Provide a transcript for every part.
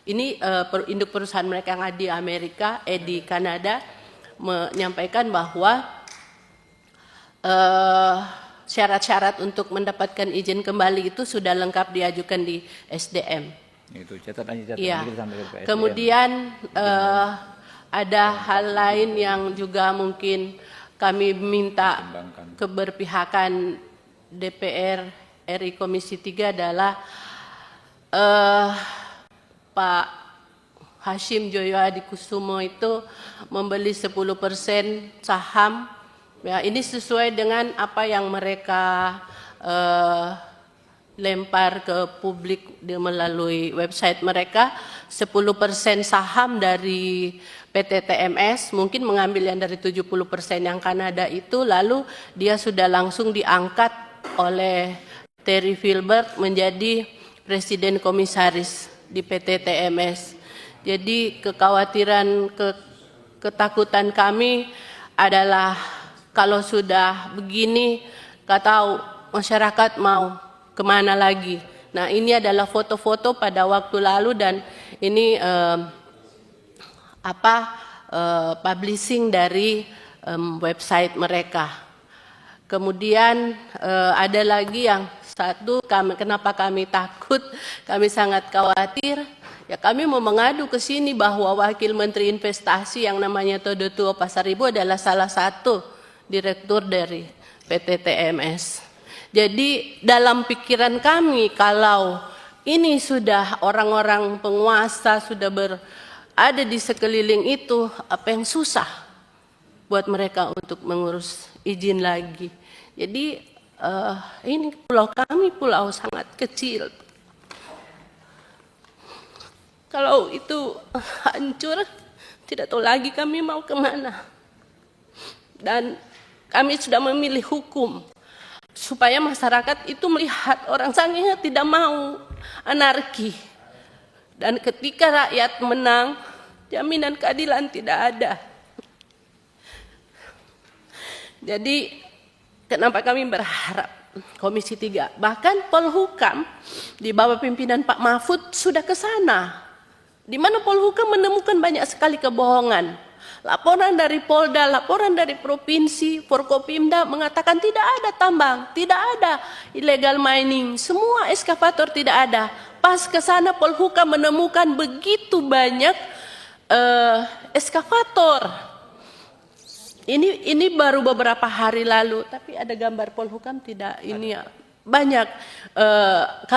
Ini induk perusahaan mereka yang ada di Amerika, di Kanada, menyampaikan bahwa syarat-syarat untuk mendapatkan izin kembali itu sudah lengkap diajukan di SDM. Itu catatan Ya. kita sampai ke SDM. Kemudian ada hal lain yang juga mungkin kami minta keberpihakan DPR RI Komisi 3 adalah Pak Hashim Joyo Adikusumo itu membeli 10% saham. Ya, ini sesuai dengan apa yang mereka lempar ke publik melalui website mereka. 10% saham dari PT TMS, mungkin mengambil yang dari 70% yang Kanada itu, lalu dia sudah langsung diangkat oleh Terry Filbert menjadi Presiden Komisaris di PT TMS. Jadi kekhawatiran, ketakutan kami adalah kalau sudah begini, nggak tahu masyarakat mau kemana lagi. Nah, ini adalah foto-foto pada waktu lalu dan ini publishing dari website mereka. Kemudian ada lagi yang satu, kenapa kami takut, kami sangat khawatir. Ya, kami mau mengadu ke sini bahwa Wakil Menteri Investasi yang namanya Todotuo Pasaribu adalah salah satu direktur dari PT TMS. Jadi dalam pikiran kami kalau ini sudah orang-orang penguasa sudah ada di sekeliling itu, apa yang susah buat mereka untuk mengurus izin lagi. Jadi ini pulau kami pulau sangat kecil. Kalau itu hancur, tidak tahu lagi kami mau kemana. Dan kami sudah memilih hukum supaya masyarakat itu melihat orang Sangihe tidak mau anarki. Dan ketika rakyat menang, jaminan keadilan tidak ada. Jadi kenapa kami berharap Komisi 3, bahkan Polhukam di bawah pimpinan Pak Mahfud sudah ke sana. Di mana Polhukam menemukan banyak sekali kebohongan. Laporan dari Polda, laporan dari provinsi, Forkopimda mengatakan tidak ada tambang, tidak ada illegal mining, semua eskavator tidak ada. Pas ke sana Polhukam menemukan begitu banyak eskavator. Ini baru beberapa hari lalu, tapi ada gambar Polhukam tidak ini ya. Banyak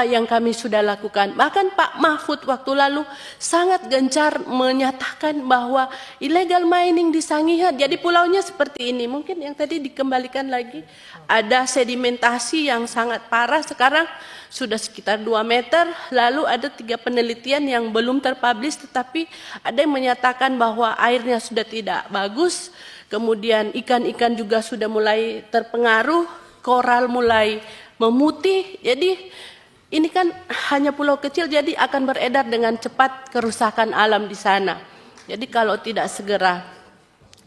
yang kami sudah lakukan. Bahkan Pak Mahfud waktu lalu sangat gencar menyatakan bahwa illegal mining di Sangihe, jadi pulaunya seperti ini. Mungkin yang tadi dikembalikan lagi, ada sedimentasi yang sangat parah, sekarang sudah sekitar 2 meter, lalu ada 3 penelitian yang belum terpublish, tetapi ada yang menyatakan bahwa airnya sudah tidak bagus, kemudian ikan-ikan juga sudah mulai terpengaruh, koral mulai memutih. Jadi ini kan hanya pulau kecil, jadi akan beredar dengan cepat kerusakan alam di sana. Jadi kalau tidak segera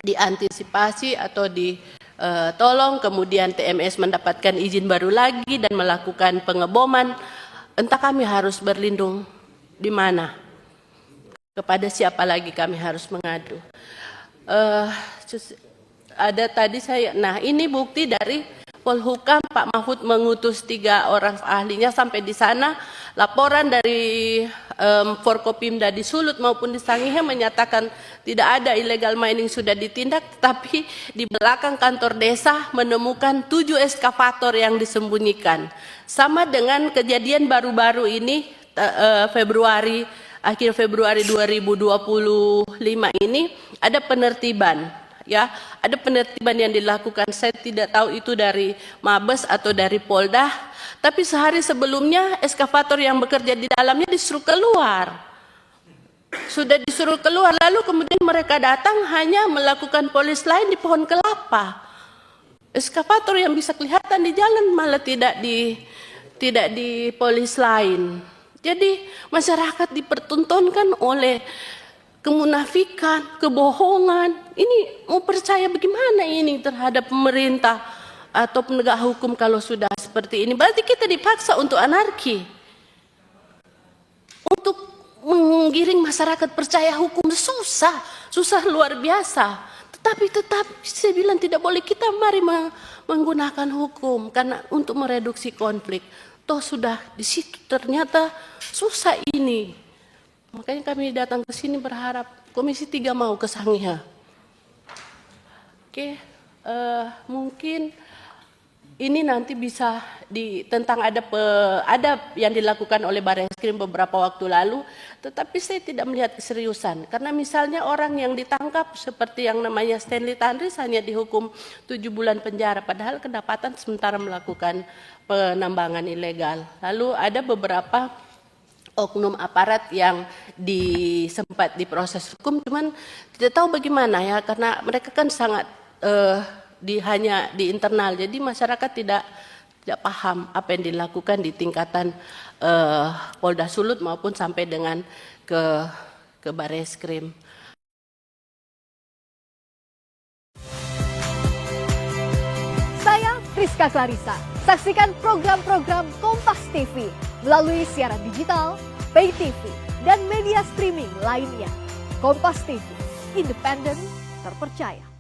diantisipasi atau ditolong, kemudian TMS mendapatkan izin baru lagi dan melakukan pengeboman, entah kami harus berlindung di mana, kepada siapa lagi kami harus mengadu. Ada tadi nah ini bukti dari Polhukam, Pak Mahfud mengutus 3 orang ahlinya sampai di sana. Laporan dari Forkopimda di Sulut maupun di Sangihe menyatakan tidak ada illegal mining sudah ditindak, tapi di belakang kantor desa menemukan 7 eskavator yang disembunyikan. Sama dengan kejadian baru-baru ini, akhir Februari 2025 ini ada penertiban. Ya, ada penertiban yang dilakukan, saya tidak tahu itu dari Mabes atau dari Polda, tapi sehari sebelumnya eskavator yang bekerja di dalamnya disuruh keluar. Sudah disuruh keluar, lalu kemudian mereka datang hanya melakukan polis lain di pohon kelapa. Eskavator yang bisa kelihatan di jalan malah tidak di polis lain. Jadi masyarakat dipertontonkan oleh kemunafikan, kebohongan. Ini mau percaya bagaimana ini terhadap pemerintah atau penegak hukum kalau sudah seperti ini? Berarti kita dipaksa untuk anarki, untuk menggiring masyarakat percaya hukum susah luar biasa. Tetapi tetap saya bilang tidak boleh kita mari menggunakan hukum karena untuk mereduksi konflik. Toh sudah di situ ternyata susah ini. Makanya kami datang ke sini berharap Komisi 3 mau ke Sangihe. Oke, mungkin ini nanti bisa tentang ada yang dilakukan oleh Barreskrim beberapa waktu lalu, tetapi saya tidak melihat keseriusan. Karena misalnya orang yang ditangkap seperti yang namanya Stanley Tandris hanya dihukum 7 bulan penjara, padahal kedapatan sementara melakukan penambangan ilegal. Lalu ada beberapa oknum aparat yang sempat diproses hukum, cuman tidak tahu bagaimana ya, karena mereka kan sangat hanya di internal, jadi masyarakat tidak paham apa yang dilakukan di tingkatan Polda Sulut maupun sampai dengan ke Barreskrim. Saya Priska Clarissa. Saksikan program-program Kompas TV melalui siaran digital, pay TV, dan media streaming lainnya. Kompas TV, independen, terpercaya.